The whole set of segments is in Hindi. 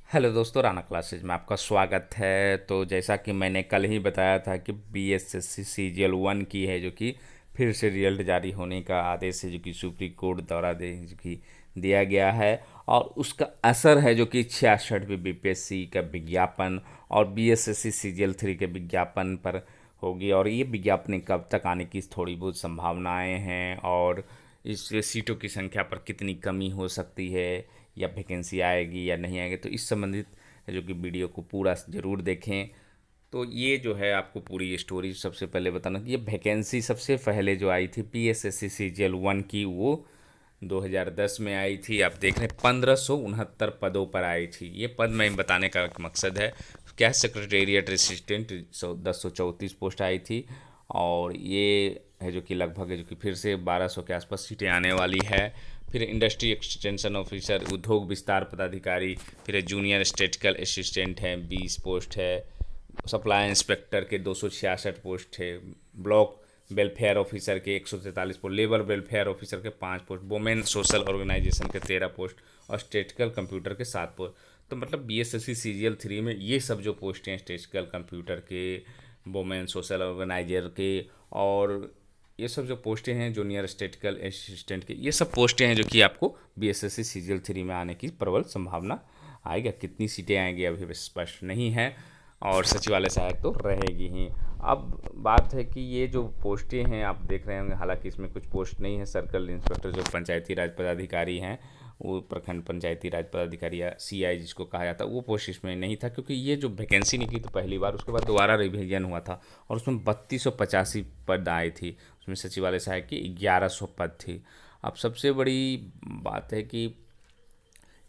हेलो दोस्तों, राना क्लासेज में आपका स्वागत है। तो जैसा कि मैंने कल ही बताया था कि बीएसएससी सीजीएल 1 की है जो कि फिर से रिजल्ट जारी होने का आदेश है जो कि सुप्रीम कोर्ट द्वारा जो कि दिया गया है। और उसका असर है जो कि 66वीं बीपीएससी का विज्ञापन और बीएसएससी सीजीएल 3 के विज्ञापन पर होगी। और ये विज्ञापन कब तक आने की थोड़ी बहुत संभावनाएं हैं, और इस सीटों की संख्या पर कितनी कमी हो सकती है, या वैकेंसी आएगी या नहीं आएगी। तो इस संबंधित जो कि वीडियो को पूरा ज़रूर देखें। तो ये जो है आपको पूरी स्टोरी सबसे पहले बताना कि ये वैकेंसी सबसे पहले जो आई थी पीएसएससी सीजीएल 1 की, वो 2010 में आई थी। आप देख रहे हैं 1569 पदों पर आई थी। ये पद में बताने का एक मकसद है क्या, सेक्रेटेरिएट असिस्टेंट 1034 पोस्ट आई थी। और ये है जो कि लगभग है जो कि फिर से 1200 के आसपास सीटें आने वाली है। फिर इंडस्ट्री एक्सटेंशन ऑफिसर, उद्योग विस्तार पदाधिकारी, फिर जूनियर स्टेटिकल असिस्टेंट है 20 पोस्ट है। सप्लाई इंस्पेक्टर के 266 पोस्ट है। ब्लॉक वेलफेयर ऑफिसर के 143 पोस्ट, लेबर वेलफेयर ऑफिसर के 5 पोस्ट, वुमेन सोशल ऑर्गेनाइजेशन के 13 पोस्ट और स्टेटिकल कंप्यूटर के 7 पोस्ट। तो मतलब बीएसएससी सीजीएल 3 में ये सब जो पोस्ट हैं स्टेटिकल कंप्यूटर के, वुमेन सोशल ऑर्गेनाइजर के, और ये सब जो पोस्टें हैं जूनियर स्टेटिकल असिस्टेंट के, ये सब पोस्टें हैं जो कि आपको बीएसएससी सीजीएल 3 में आने की प्रबल संभावना आएगा। कितनी सीटें आएंगी अभी स्पष्ट नहीं है, और सचिवालय सहायक तो रहेगी ही। अब बात है कि ये जो पोस्टें हैं आप देख रहे होंगे, हालांकि इसमें कुछ पोस्ट नहीं है। सर्कल इंस्पेक्टर जो पंचायती राज पदाधिकारी हैं, वो प्रखंड पंचायती राज पदाधिकारी या सीआई जिसको कहा जाता है, वो पोस्ट इसमें नहीं था, क्योंकि ये जो वैकेंसी निकली तो पहली बार, उसके बाद दोबारा रिवीजन हुआ था और उसमें 3285 पद आई थी। उसमें सचिवालय सहायक की 1100 पद थी। अब सबसे बड़ी बात है कि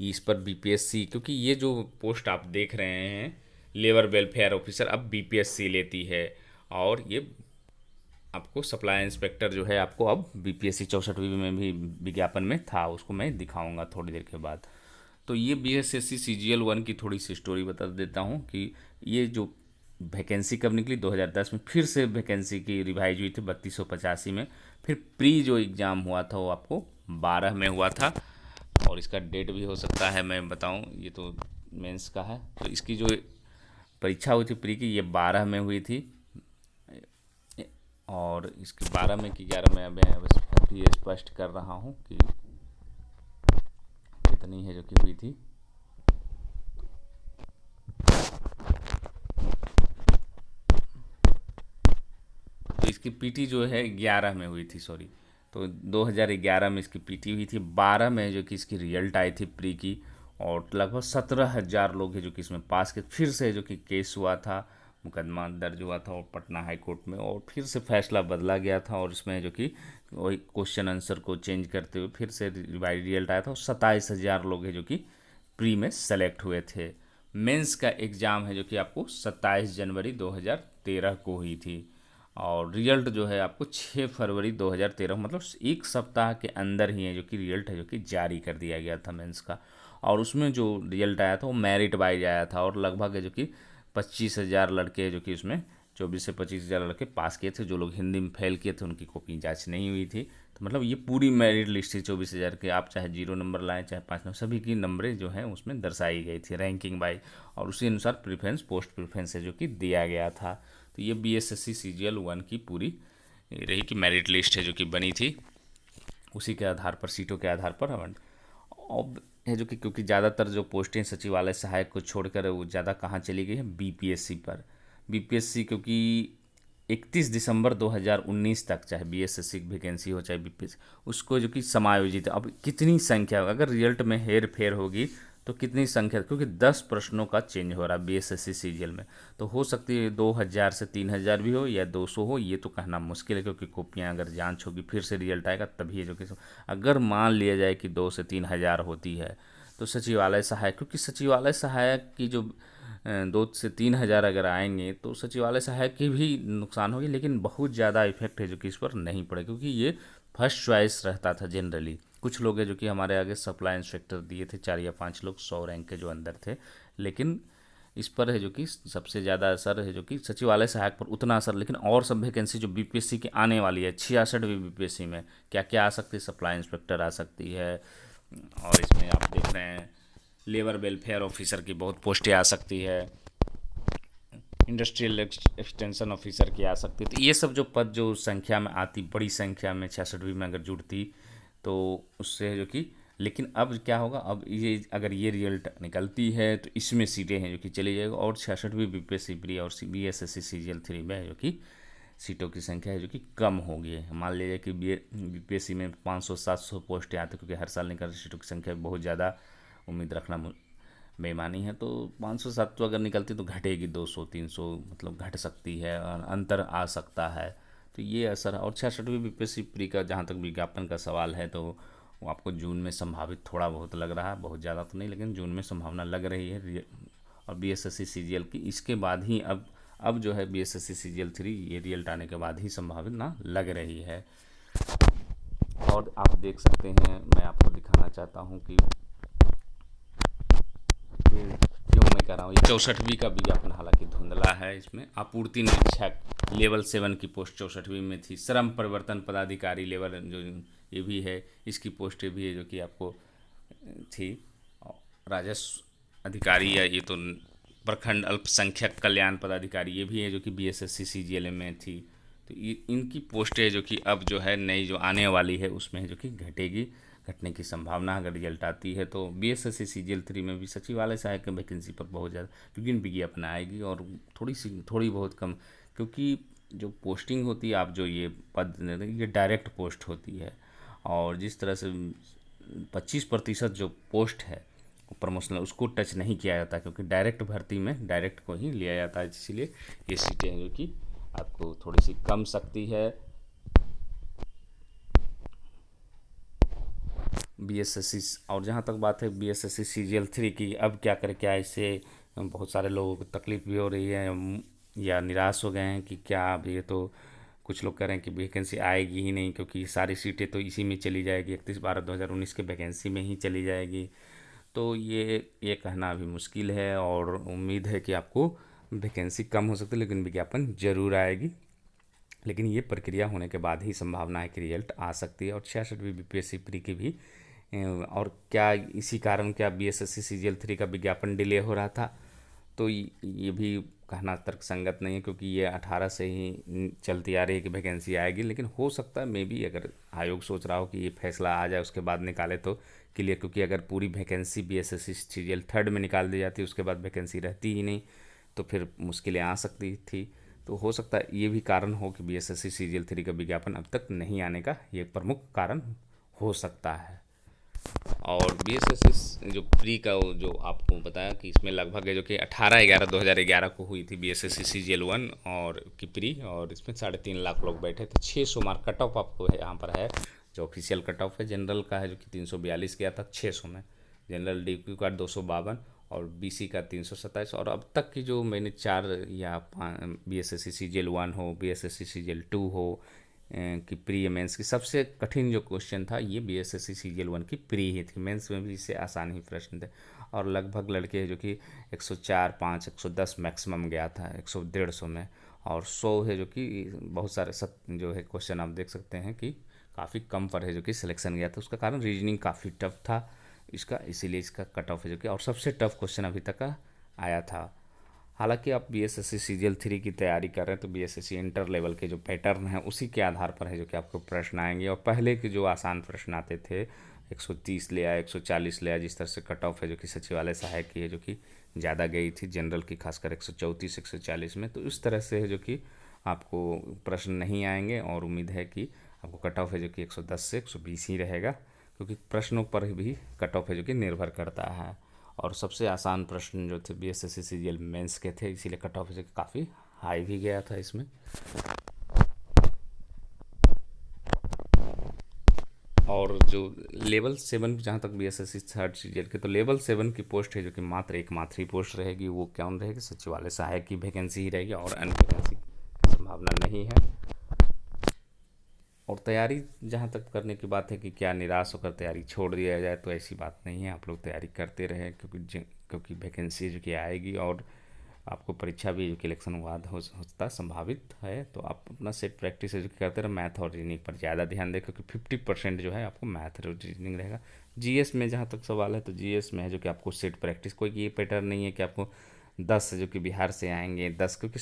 इस पर बीपीएससी, क्योंकि ये जो पोस्ट आप देख रहे हैं लेबर वेलफेयर ऑफिसर, अब बीपीएससी लेती है। और ये आपको सप्लाई इंस्पेक्टर जो है आपको अब बीपीएससी 64वीं में भी विज्ञापन में था, उसको मैं दिखाऊंगा थोड़ी देर के बाद। तो ये बीएसएससी सीजीएल 1 की थोड़ी सी स्टोरी बता देता हूँ कि ये जो वैकेंसी कब निकली 2010 में, फिर से वैकेंसी की रिवाइज हुई थी 3285 में। फिर प्री जो एग्ज़ाम हुआ था वो आपको 12 में हुआ था, और इसका डेट भी हो सकता है मैं बताऊं, ये तो मेंस का है। तो इसकी जो परीक्षा हुई थी प्री की, ये 12 में हुई थी। और इसकी 12 में की 11 में अब अभी स्पष्ट कर रहा हूँ कि कितनी है जो कि हुई थी। तो इसकी पीटी जो है 11 में हुई थी, सॉरी। तो 2011 में इसकी पीटी हुई थी, 12 में जो कि इसकी रिजल्ट आई थी प्री की। और लगभग 17,000 लोग हैं जो कि इसमें पास के। फिर से जो कि केस हुआ था, मुकदमा दर्ज हुआ था और पटना हाई कोर्ट में, और फिर से फैसला बदला गया था। और इसमें जो कि वही क्वेश्चन आंसर को चेंज करते हुए फिर से रिवाइज रिजल्ट आया था, और 27,000 लोग हैं जो कि प्री में सेलेक्ट हुए थे। मेंस का एग्ज़ाम है जो कि आपको 27 जनवरी 2013 को हुई थी। और रिजल्ट जो है आपको 6 फरवरी 2013, मतलब एक सप्ताह के अंदर ही है जो कि रिजल्ट है जो कि जारी कर दिया गया था मेंस का। और उसमें जो रिजल्ट आया था वो मेरिट वाइज आया था, और लगभग है जो कि 25,000 लड़के जो कि उसमें 24 से 25,000 लड़के पास किए थे। जो लोग हिंदी में फेल किए थे उनकी कॉपी जांच नहीं हुई थी। तो मतलब ये पूरी मेरिट लिस्ट थी 24,000 के। आप चाहे 0 नंबर लाएँ चाहे 5 नंबर, सभी की नंबरें जो हैं उसमें दर्शाई गई थी रैंकिंग वाइज, और उसी अनुसार प्रेफरेंस पोस्ट प्रेफरेंस है जो कि दिया गया था। तो ये बीएसएससी सीजीएल 1 की पूरी रही कि मेरिट लिस्ट है जो कि बनी थी, उसी के आधार पर, सीटों के आधार पर आवंट। अब है जो कि क्योंकि ज़्यादातर जो पोस्टें सचिवालय सहायक को छोड़कर वो ज़्यादा कहाँ चली गई है, बीपीएससी पर। बीपीएससी क्योंकि 31 दिसंबर 2019 तक, चाहे बीएसएससी की वैकेंसी हो चाहे बीपीएससी, उसको जो कि समायोजित है। अब कितनी संख्या, अगर रिजल्ट में हेर फेर होगी तो कितनी संख्या, क्योंकि 10 प्रश्नों का चेंज हो रहा है बीएसएससी सीजीएल में, तो हो सकती है 2,000 से 3,000 भी हो या 200 हो, ये तो कहना मुश्किल है। क्योंकि कॉपियाँ अगर जांच होगी फिर से रिजल्ट आएगा तभी है जो कि, अगर मान लिया जाए कि 2 से 3,000 होती है तो सचिवालय सहायक, क्योंकि सचिवालय सहायक की जो 2 से 3 हज़ार अगर आएंगे तो सचिवालय सहायक की भी नुकसान होगी, लेकिन बहुत ज़्यादा इफेक्ट है जो कि इस पर नहीं पड़े, क्योंकि ये फर्स्ट चॉइस रहता था जनरली। कुछ लोग हैं जो कि हमारे आगे सप्लाई इंस्पेक्टर दिए थे 4 या 5 लोग 100 रैंक के जो अंदर थे, लेकिन इस पर है जो कि सबसे ज़्यादा असर है जो कि सचिवालय सहायक पर उतना असर। लेकिन और सब वैकेंसी जो बीपीएससी की आने वाली है 66वीं बीपीएससी में क्या क्या आ सकती है, सप्लाई इंस्पेक्टर आ सकती है, और इसमें आप देख रहे हैं लेबर वेलफेयर ऑफिसर की बहुत पोस्टें आ सकती है, इंडस्ट्रियल एक्सटेंशन ऑफिसर की आ सकती है। तो ये सब जो पद जो संख्या में आती, बड़ी संख्या में 66वीं में अगर जुड़ती, तो उससे जो कि, लेकिन अब क्या होगा, अब ये अगर ये रिजल्ट निकलती है तो इसमें सीटें हैं जो कि चली जाएगी, और 66वीं बीपीएससी प्री और BSSC CGL 3 में है जो कि सीटों की संख्या है जो कि कम हो गई है। मान लीजिए कि बीपीएससी में 500-700 पोस्टें आती, क्योंकि हर साल निकलती सीटों की संख्या बहुत ज़्यादा उम्मीद रखना बेईमानी है। तो 507 तो अगर निकलती तो घटेगी 200-300, मतलब घट सकती है और अंतर आ सकता है। तो ये असर है। और 66वीं बीपीएससी प्री का जहाँ तक विज्ञापन का सवाल है, तो वो आपको जून में संभावित थोड़ा बहुत लग रहा है, बहुत ज़्यादा तो नहीं, लेकिन जून में संभावना लग रही है। और BSSC CGL की इसके बाद ही अब जो है BSSC CGL 3 ये रिजल्ट आने के बाद ही संभावित ना लग रही है। और आप देख सकते हैं, मैं आपको दिखाना चाहता हूँ कि क्यों मैं कह रहा हूँ, ये 64वीं का विज्ञापन हालांकि धुंधला है। इसमें आपूर्ति निरीक्षक लेवल 7 की पोस्ट 64वीं में थी। श्रम परिवर्तन पदाधिकारी लेवल जो ये भी है, इसकी पोस्टें भी है जो कि आपको थी। राजस्व अधिकारी या ये तो प्रखंड अल्पसंख्यक कल्याण पदाधिकारी ये भी है जो कि BSSC CGL में थी। तो ये इनकी पोस्टें जो कि अब जो है नई जो आने वाली है उसमें जो कि घटने की संभावना अगर रिजल्ट आती है। तो BSSC CGL 3 में भी सचिवालय सहायक की वैकेंसी पर बहुत ज़्यादा, क्योंकि विज्ञापन आएगी और थोड़ी बहुत कम, क्योंकि जो पोस्टिंग होती है, आप जो ये पद ये डायरेक्ट पोस्ट होती है, और जिस तरह से 25% जो पोस्ट है प्रमोशनल उसको टच नहीं किया जाता, क्योंकि डायरेक्ट भर्ती में डायरेक्ट को ही लिया जाता है। इसीलिए ये सीटें जो कि आपको थोड़ी सी कम सकती है। BSSC, और जहाँ तक बात है BSSC CGL 3 की, अब क्या करें, क्या इससे बहुत सारे लोगों को तकलीफ भी हो रही है या निराश हो गए हैं कि क्या अब ये तो, कुछ लोग कह रहे हैं कि वैकेंसी आएगी ही नहीं, क्योंकि सारी सीटें तो इसी में चली जाएगी, 31/12/2019 के वैकेंसी में ही चली जाएगी। तो ये कहना अभी मुश्किल है, और उम्मीद है कि आपको वैकेंसी कम हो सकती है, लेकिन विज्ञापन जरूर आएगी। लेकिन ये प्रक्रिया होने के बाद ही संभावना है कि रिजल्ट आ सकती है। और 66वीं BPSC प्री की भी, और क्या इसी कारण क्या BSSC CGL 3 का विज्ञापन डिले हो रहा था, तो ये भी कहना तर्कसंगत नहीं है, क्योंकि ये 18 से ही चलती आ रही है कि वैकेंसी आएगी। लेकिन हो सकता है मे बी अगर आयोग सोच रहा हो कि ये फैसला आ जाए उसके बाद निकाले तो क्लियर, क्योंकि अगर पूरी वैकेंसी BSSC CGL 3 में निकाल दी जाती उसके बाद वैकेंसी रहती ही नहीं, तो फिर मुश्किलें आ सकती थी। तो हो सकता है ये भी कारण हो कि BSSC CGL 3 का विज्ञापन अब तक नहीं आने का ये प्रमुख कारण हो सकता है। और BSSC जो प्री का जो आपको बताया कि इसमें लगभग है जो कि 18/11/2011 को हुई थी BSSC CGL 1 और की प्री, और इसमें 3.5 लाख लोग बैठे थे। 600 मार्क कट ऑफ आपको है यहाँ पर है, जो ऑफिशियल कट ऑफ है। जनरल का है जो कि 342 गया था 600 में, जनरल DQ का 252 और BC का 327। और अब तक की जो मैंने 4 या BSSC CGL 1 हो, BSSC CGL 2 हो कि प्री मेंस की, सबसे कठिन जो क्वेश्चन था ये BSSC CGL 1 की प्री ही थी। मेंस में भी इससे आसान ही प्रश्न थे, और लगभग लड़के जो कि 104, 5, 110 मैक्सिमम गया था 100-150 में, और 100 है जो कि बहुत सारे जो है क्वेश्चन आप देख सकते हैं कि काफ़ी कम पर है जो कि सिलेक्शन गया था। उसका कारण रीजनिंग काफ़ी टफ था इसका, इसीलिए इसका कट ऑफ है जो कि, और सबसे टफ क्वेश्चन अभी तक का आया था। हालांकि आप BSSC CGL 3 की तैयारी कर रहे हैं तो BSSC इंटर लेवल के जो पैटर्न है उसी के आधार पर है जो कि आपको प्रश्न आएंगे। और पहले के जो आसान प्रश्न आते थे 130 ले आया, 140 ले आया, जिस तरह से कट ऑफ है जो कि सचिवालय सहायक की है जो कि ज़्यादा गई थी जनरल की, खासकर 134 140 में, तो इस तरह से है जो कि आपको प्रश्न नहीं आएंगे। और उम्मीद है कि आपको कट ऑफ है जो कि 110 से 120 ही रहेगा, क्योंकि प्रश्नों पर भी कट ऑफ है जो कि निर्भर करता है। और सबसे आसान प्रश्न जो थे BSSC CGL मेंस के थे, इसीलिए कट ऑफ काफ़ी हाई भी गया था इसमें। और जो लेवल 7 जहाँ तक BSSC 3rd CGL के, तो लेवल 7 की पोस्ट है जो कि मात्र ही पोस्ट रहेगी। वो कौन रहेगी? सचिवालय सहायक की वैकेंसी ही रहेगी, और अन्य वैकेंसी की संभावना नहीं है। और तैयारी जहाँ तक करने की बात है कि क्या निराश होकर तैयारी छोड़ दिया जाए, तो ऐसी बात नहीं है। आप लोग तैयारी करते रहें, क्योंकि वैकेंसी जो कि आएगी। और आपको परीक्षा भी जो कि इलेक्शन के बाद होता संभावित है। तो आप अपना सेट प्रैक्टिस जो कि करते रहे, मैथ और रीजनिंग पर ज़्यादा ध्यान दें, क्योंकि 50% जो है आपको मैथ और रीजनिंग रहेगा। जीएस में जहाँ तक सवाल है, तो जीएस में है जो कि आपको सेट प्रैक्टिस, कोई ये पैटर्न नहीं है कि आपको 10 जो कि बिहार से आएंगे 10, क्योंकि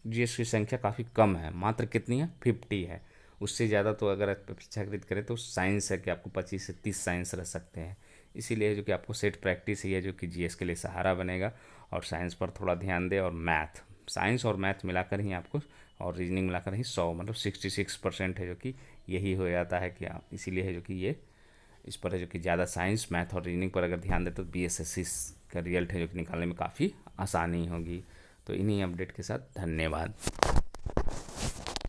जीएस की संख्या काफ़ी कम है, मात्र कितनी है 50 है। उससे ज़्यादा तो अगर आप अपेक्षाकृत करें तो साइंस है कि आपको 25 से 30 साइंस रह सकते हैं। इसीलिए जो कि आपको सेट प्रैक्टिस ही है जो कि जीएस के लिए सहारा बनेगा। और साइंस पर थोड़ा ध्यान दें, और मैथ, साइंस और मैथ मिलाकर ही आपको, और रीजनिंग मिलाकर ही 100 मतलब 66% है जो कि यही हो जाता है कि आप, इसीलिए है जो कि ये इस पर है जो कि ज़्यादा साइंस मैथ और रीजनिंग पर अगर ध्यान दें तो बीएसएससी का रिजल्ट है जो कि निकालने में काफ़ी आसानी होगी। तो इन्हीं अपडेट के साथ धन्यवाद।